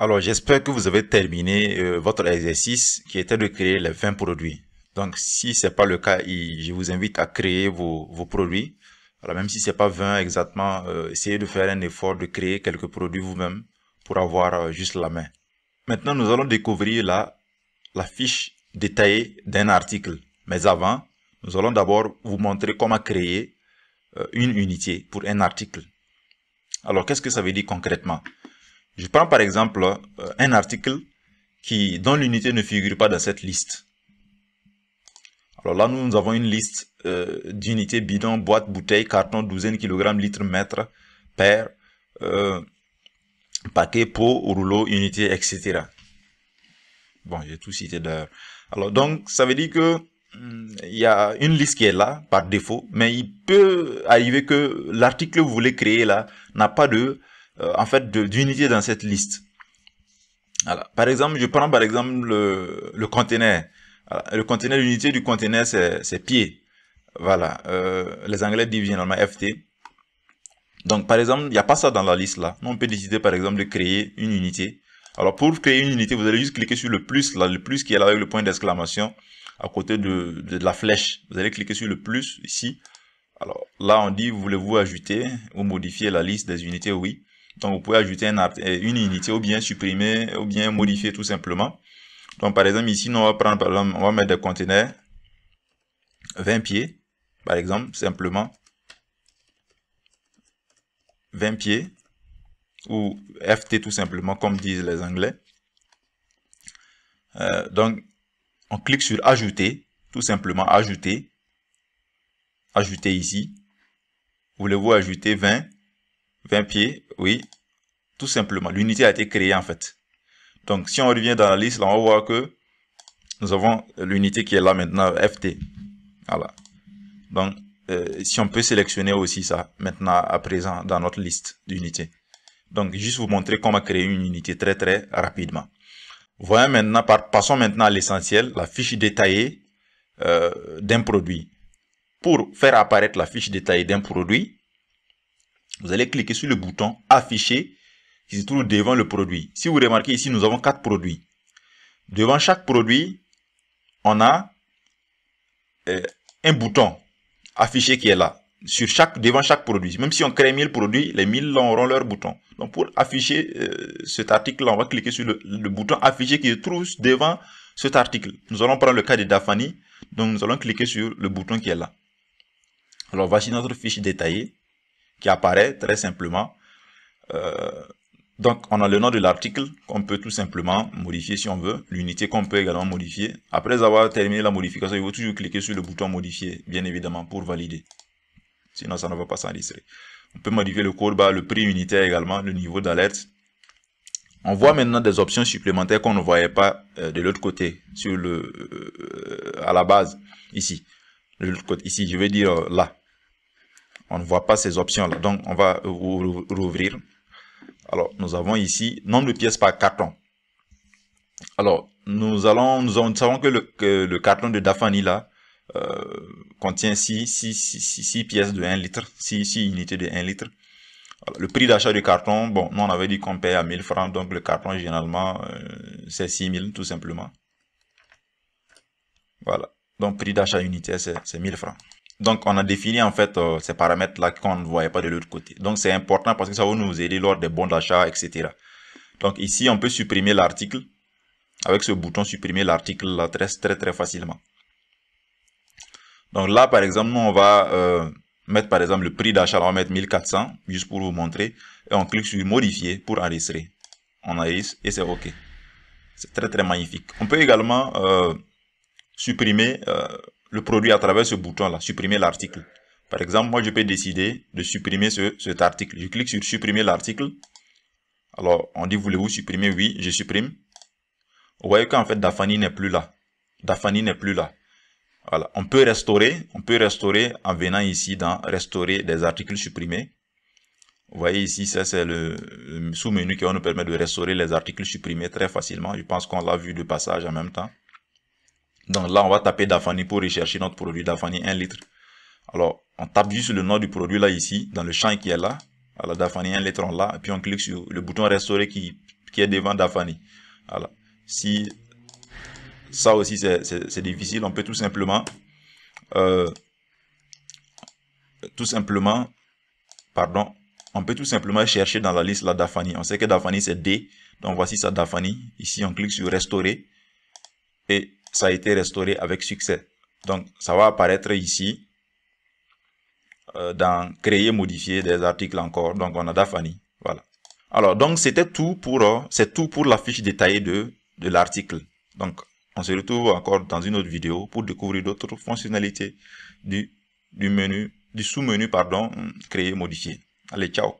Alors, j'espère que vous avez terminé votre exercice qui était de créer les 20 produits. Donc, si c'est pas le cas, je vous invite à créer vos produits. Alors, même si c'est pas 20 exactement, essayez de faire un effort de créer quelques produits vous-même pour avoir juste la main. Maintenant, nous allons découvrir la fiche détaillée d'un article. Mais avant, nous allons d'abord vous montrer comment créer une unité pour un article. Alors, qu'est-ce que ça veut dire concrètement? Je prends par exemple un article dont l'unité ne figure pas dans cette liste. Alors là, nous avons une liste d'unités bidon, boîte, bouteille, carton, douzaine, kilogramme, litre, mètre, paire, paquet, pot, rouleau, unité, etc. Bon, j'ai tout cité d'ailleurs. Alors donc, ça veut dire que il y a une liste qui est là par défaut, mais il peut arriver que l'article que vous voulez créer là n'a pas d'unité dans cette liste. Alors, par exemple, je prends par exemple le conteneur. Le conteneur, l'unité du conteneur, c'est pied. Voilà. Les Anglais disent généralement FT. Donc, par exemple, il n'y a pas ça dans la liste là. Nous, on peut décider par exemple de créer une unité. Alors, pour créer une unité, vous allez juste cliquer sur le plus, là, le plus qui est là avec le point d'exclamation à côté de la flèche. Vous allez cliquer sur le plus ici. Alors, là, on dit, voulez-vous ajouter ou modifier la liste des unités? Oui. Donc, vous pouvez ajouter une unité ou bien supprimer ou bien modifier tout simplement. Donc, par exemple, ici, nous, on va prendre, par exemple, on va mettre des conteneurs 20 pieds, par exemple, simplement 20 pieds ou FT tout simplement, comme disent les Anglais. Donc, on clique sur ajouter, tout simplement ajouter, ajouter ici. Voulez-vous ajouter 20 pieds? Oui, tout simplement. L'unité a été créée en fait. Donc, si on revient dans la liste, là, on va voir que nous avons l'unité qui est là maintenant, FT. Voilà. Donc, si on peut sélectionner aussi ça maintenant à présent dans notre liste d'unités. Donc, juste vous montrer comment créer une unité très très rapidement. Voyons maintenant, passons maintenant à l'essentiel, la fiche détaillée d'un produit. Pour faire apparaître la fiche détaillée d'un produit, vous allez cliquer sur le bouton afficher qui se trouve devant le produit. Si vous remarquez ici, nous avons 4 produits. Devant chaque produit, on a un bouton affiché qui est là. Devant chaque produit. Même si on crée 1000 produits, les 1000 auront leur bouton. Donc pour afficher cet article-là, on va cliquer sur le bouton afficher qui se trouve devant cet article. Nous allons prendre le cas de Daphani. Donc nous allons cliquer sur le bouton qui est là. Alors voici notre fiche détaillée qui apparaît très simplement. Donc, on a le nom de l'article qu'on peut tout simplement modifier si on veut. L'unité qu'on peut également modifier. Après avoir terminé la modification, il faut toujours cliquer sur le bouton modifier, bien évidemment, pour valider. Sinon, ça ne va pas s'enregistrer. On peut modifier le code barre, le prix unitaire également, le niveau d'alerte. On voit maintenant des options supplémentaires qu'on ne voyait pas de l'autre côté, à la base, ici. De l'autre côté, ici, je vais dire là. On ne voit pas ces options-là. Donc, on va rouvrir. Alors, nous avons ici nombre de pièces par carton. Alors, nous savons que le carton de Daphani là contient 6 pièces de 1 litre, 6 unités de 1 litre. Alors, le prix d'achat du carton, bon, nous on avait dit qu'on paye à 1000 francs, donc le carton généralement c'est 6000 tout simplement. Voilà, donc prix d'achat unitaire c'est 1000 francs. Donc, on a défini en fait ces paramètres-là qu'on ne voyait pas de l'autre côté. Donc, c'est important parce que ça va nous aider lors des bons d'achat, etc. Donc, ici, on peut supprimer l'article. Avec ce bouton, supprimer l'article là très facilement. Donc là, par exemple, nous, on va mettre par exemple le prix d'achat, on va mettre 1400, juste pour vous montrer. Et on clique sur modifier pour enregistrer. On enregistre et c'est OK. C'est très magnifique. On peut également supprimer le produit à travers ce bouton-là, supprimer l'article. Par exemple, moi, je peux décider de supprimer cet article. Je clique sur supprimer l'article. Alors, on dit, voulez-vous supprimer? Oui, je supprime. Vous voyez qu'en fait, Daphani n'est plus là. Daphani n'est plus là. Voilà. On peut restaurer en venant ici dans restaurer des articles supprimés. Vous voyez ici, ça c'est le sous-menu qui va nous permettre de restaurer les articles supprimés très facilement. Je pense qu'on l'a vu de passage en même temps. Donc là, on va taper Daphani pour rechercher notre produit Daphani 1 litre. Alors, on tape juste le nom du produit là ici, dans le champ qui est là. Alors, Daphani 1 litre, on l'a. Et puis, on clique sur le bouton restaurer qui qui est devant Dafani. Voilà. Si ça aussi c'est difficile, on peut tout simplement on peut tout simplement chercher dans la liste la Dafani. On sait que Dafani c'est D, donc voici sa Dafani. Ici on clique sur restaurer et ça a été restauré avec succès. Donc ça va apparaître ici dans créer, modifier des articles encore. Donc on a Dafani. Voilà. Alors donc c'est tout pour la fiche détaillée de l'article. Donc on se retrouve encore dans une autre vidéo pour découvrir d'autres fonctionnalités du sous-menu, créer, modifier. Allez, ciao.